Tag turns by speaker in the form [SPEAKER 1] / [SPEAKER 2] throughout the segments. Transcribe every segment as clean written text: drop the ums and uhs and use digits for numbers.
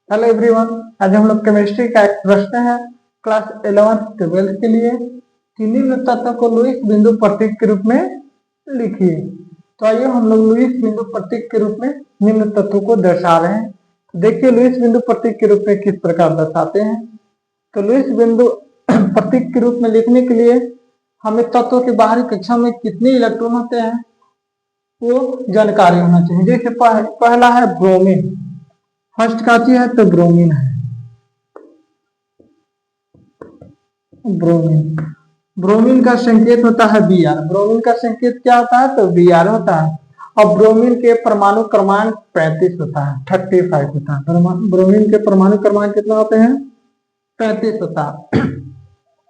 [SPEAKER 1] Hello everyone. आज हम लोग केमिस्ट्री का एक प्रश्न है क्लास 11th-12th के लिए कि निम्न तत्व को लुईस बिंदु प्रतीक के रूप में लिखिए। तो आइए हम लोग लुईस बिंदु प्रतीक के रूप में निम्न तत्व को दर्शा रहे हैं। देखिए लुईस बिंदु प्रतीक के रूप में किस प्रकार दर्शाते हैं। तो लुईस बिंदु प्रतीक के रूप में लिखने के लिए हमें तत्व के बाहरी कक्षा में कितने इलेक्ट्रॉन होते हैं वो जानकारी होना चाहिए। जैसे पहला है ब्रोमीन, फर्स्ट का चीज है तो ब्रोमीन है। ब्रोमीन का संकेत होता है Br। ब्रोमीन का संकेत क्या होता है तो Br होता है। और ब्रोमीन के परमाणु क्रमांक 35 होता है, 35 होता है। ब्रोमीन के परमाणु क्रमांक कितना होते हैं 35 होता है।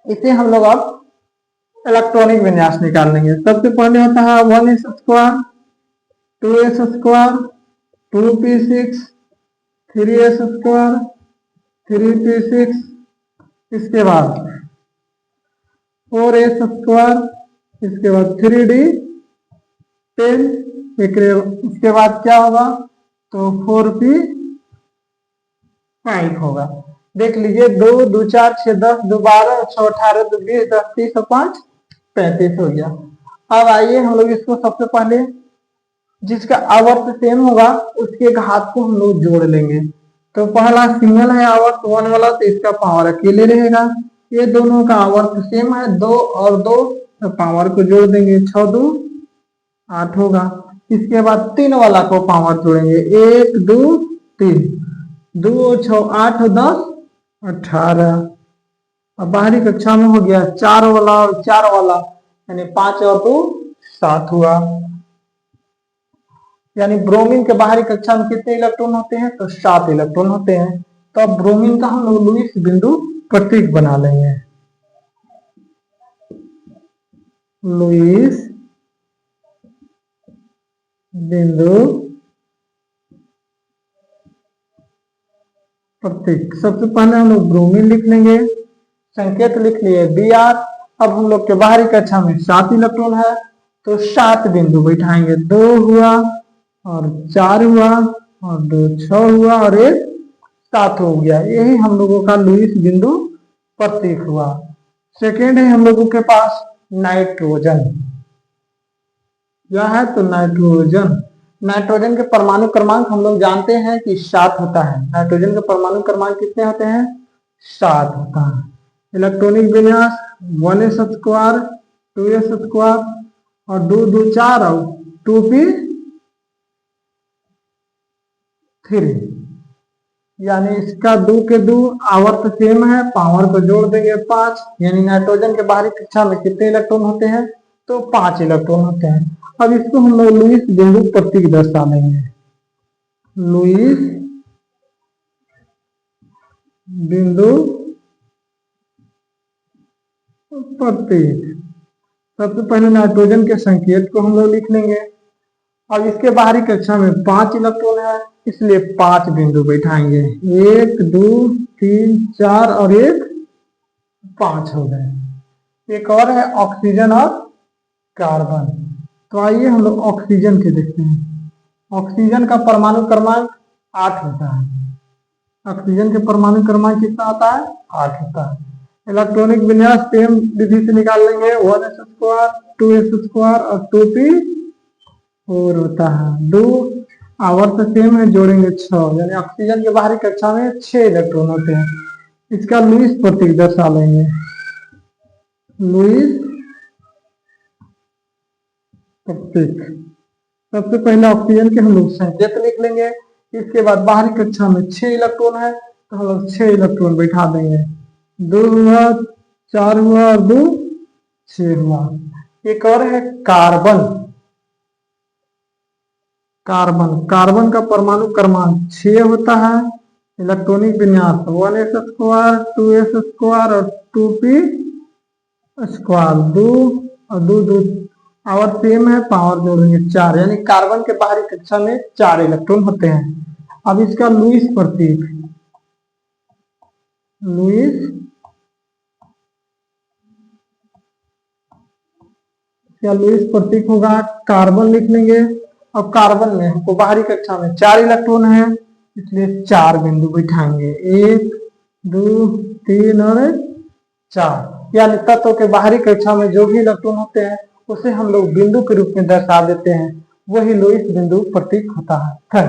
[SPEAKER 1] इसे हम लोग अब इलेक्ट्रॉनिक विन्यास निकाल लेंगे। सबसे पहले होता है 1s², 2s², 2p6, 3s², 3p6, इसके बाद 4s², इसके बाद 3d10, इसके बाद क्या होगा तो 4p5 होगा। देख लीजिए 2 2 4 6 10 2 12 6 18 2 20 10 30 और 5 35 हो गया। अब आइए हम लोग इसको सबसे पहले जिसका आवर्त सेम होगा उसके घात को हम लोग जोड़ लेंगे। तो पहला सिंगल है आवर्त 1 वाला तो इसका पावर अकेले रहेगा। ये दोनों का आवर्त सेम है 2 और 2, तो पावर को जोड़ देंगे 6 2 8 होगा। इसके बाद 3 वाला को पावर जोड़ेंगे 1 2 3, 2 6 8 10 18। अब बाहरी कक्षा में हो गया 4 वाला और 4 वाला, यानी 5 और 2 7 हुआ। यानी ब्रोमीन के बाहरी कक्षा में कितने इलेक्ट्रॉन होते हैं तो 7 इलेक्ट्रॉन होते हैं। तो अब ब्रोमीन का हम लोग लुईस बिंदु प्रतीक बना लेंगे। लुईस बिंदु प्रतीक। सबसे पहले हम लोग ब्रोमीन लिख लेंगे, संकेत लिख लिए Br। अब हम लोग के बाहरी कक्षा में 7 इलेक्ट्रॉन है तो 7 बिंदु बैठाएंगे। 2 हुआ और 4 हुआ और 2 6 हुआ और 1 7 हो गया। यही हम लोगों का लुईस बिंदु प्रतीक हुआ। सेकेंड है हम लोगों के पास नाइट्रोजन। यह है तो नाइट्रोजन। नाइट्रोजन के परमाणु क्रमांक हम लोग जानते हैं कि 7 होता है। नाइट्रोजन के परमाणु क्रमांक कितने होते हैं 7 होता है। इलेक्ट्रॉनिक विन्यास 1s², 2s² और 2 2 4 और 2p3, यानी इसका 2 के 2 आवर्त सेम है, पावर को जोड़ देंगे 5। यानी नाइट्रोजन के बाहरी कक्षा में कितने इलेक्ट्रॉन होते हैं तो 5 इलेक्ट्रॉन होते हैं। अब इसको हम लोग लुईस बिंदु प्रतीक दर्शा लेंगे। लुईस बिंदु प्रतीक। सबसे पहले नाइट्रोजन के संकेत को हम लोग लिख लेंगे। अब इसके बाहरी कक्षा में 5 इलेक्ट्रॉन है इसलिए 5 बिंदु बैठाएंगे, 1 2 3 4 और 1 5 हो गए। एक और है ऑक्सीजन और कार्बन। तो आइए हम लोग ऑक्सीजन के देखते हैं। ऑक्सीजन का परमाणु क्रमांक 8 होता है। ऑक्सीजन के परमाणु क्रमांक कितना होता है 8 होता है। इलेक्ट्रॉनिक विन्यास सेम विधि से निकाल लेंगे 1s², 2s² और 2p4 होता है। 2 आवर्त सेम है, जोड़ेंगे 6, यानी ऑक्सीजन के बाहरी कक्षा में 6 इलेक्ट्रॉन होते हैं। इसका लुईस प्रतीक दर्शा लेंगे। लुईस प्रतीक। सबसे पहले ऑक्सीजन के हम लोग संकेत लिख लेंगे। इसके बाद बाहरी कक्षा में 6 इलेक्ट्रॉन है तो हम लोग 6 इलेक्ट्रॉन बैठा देंगे। 2 हुआ, 4 हुआ और 2 6 हुआ। एक और है कार्बन। कार्बन का परमाणु क्रमांक 6 होता है। इलेक्ट्रॉनिक विन्यास 1s², 2s² और 2p²। 2 और 2 2 आवर्त सेम है, पावर जोड़ेंगे 4, यानी कार्बन के बाहरी कक्षा में 4 इलेक्ट्रॉन होते हैं। अब इसका लुईस प्रतीक। लुईस क्या लुईस प्रतीक होगा कार्बन लिख लेंगे। अब कार्बन में हमको बाहरी कक्षा में 4 इलेक्ट्रॉन है इसलिए 4 बिंदु बिठाएंगे, 1 2 3 और 4। यानी तत्व के बाहरी कक्षा में जो भी इलेक्ट्रॉन होते हैं उसे हम लोग बिंदु के रूप में दर्शा देते हैं, वही लोइस बिंदु प्रतीक होता है।